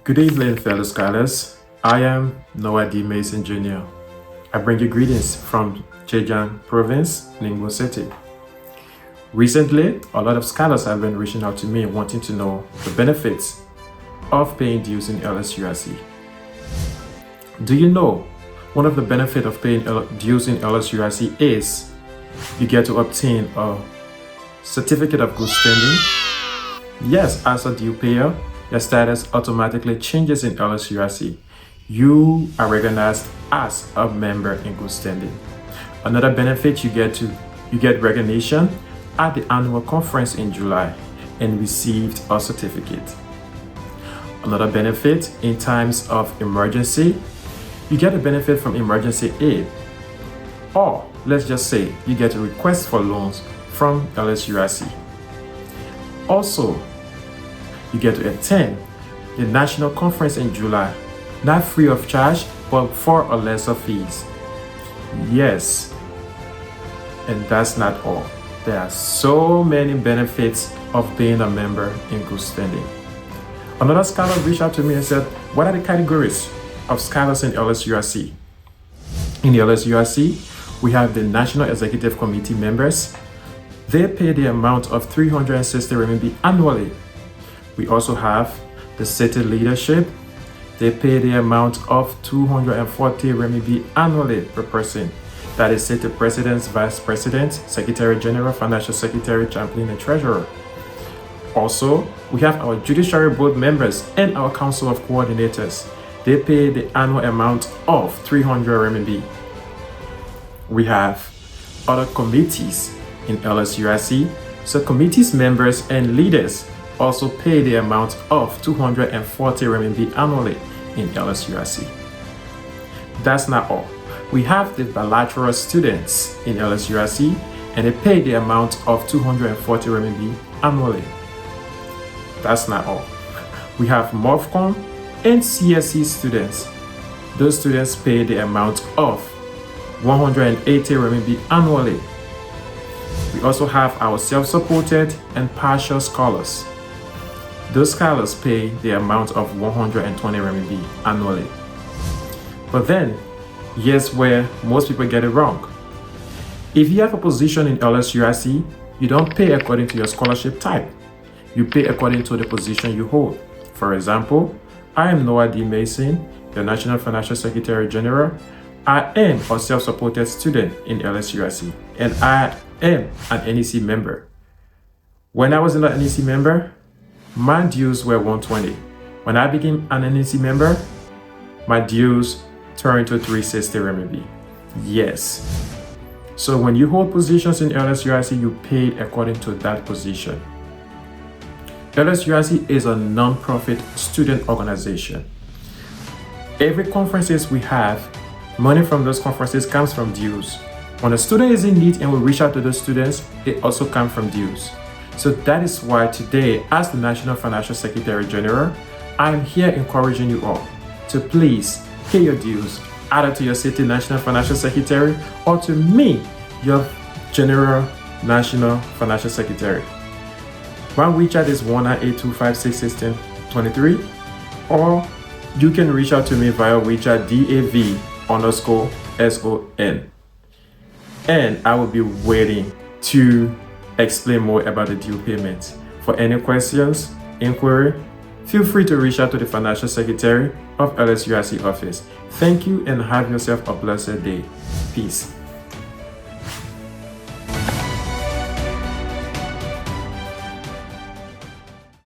Good evening, fellow scholars. I am Noah D. Mason Jr. I bring you greetings from Zhejiang Province, Ningbo City. Recently, a lot of scholars have been reaching out to me wanting to know the benefits of paying dues in LSUIC. Do you know one of the benefits of paying dues in LSUIC is you get to obtain a certificate of good standing? Yes, as a due payer, your status automatically changes in LSUIC. You are recognized as a member in good standing. Another benefit you get recognition at the annual conference in July and received a certificate. Another benefit in times of emergency, you get a benefit from emergency aid. Or let's just say you get a request for loans from LSUIC. Also, you get to attend the national conference in July, not free of charge, but for a lesser fees. Yes, and that's not all. There are so many benefits of being a member in good standing. Another scholar reached out to me and said, what are the categories of scholars in LSUIC? In the LSUIC, we have the National Executive Committee members. They pay the amount of 360 RMB annually. We also have the city leadership. They pay the amount of 240 RMB annually per person. That is city presidents, vice president, secretary general, financial secretary, chaplain, and treasurer. Also, we have our judiciary board members and our council of coordinators. They pay the annual amount of 300 RMB. We have other committees in LSUIC. So committees members and leaders also pay the amount of 240 RMB annually in LSUIC. That's not all. We have the bilateral students in LSUIC and they pay the amount of 240 RMB annually. That's not all. We have MOVCOM and CSE students. Those students pay the amount of 180 RMB annually. We also have our self-supported and partial scholars. Those scholars pay the amount of 120 RMB annually. But then, here's where most people get it wrong. If you have a position in LSUIC, you don't pay according to your scholarship type. You pay according to the position you hold. For example, I am Noah D. Mason, the National Financial Secretary General. I am a self-supported student in LSUIC, and I am an NEC member. When I was an NEC member, my dues were 120. When I became an NEC member, my dues turned to 360 RMB. Yes. So when you hold positions in LSUIC, you pay according to that position. LSUIC is a non-profit student organization. Every conferences we have, money from those conferences comes from dues. When a student is in need and we reach out to those students, it also comes from dues. So that is why today, as the National Financial Secretary General, I am here encouraging you all to please pay your dues, either to your city National Financial Secretary or to me, your General National Financial Secretary. My WeChat is 19825661023, or you can reach out to me via WeChat DAV_SON. And I will be waiting to explain more about the due payments. For any questions, inquiry, feel free to reach out to the Financial Secretary of LSUIC office. Thank you and have yourself a blessed day. Peace.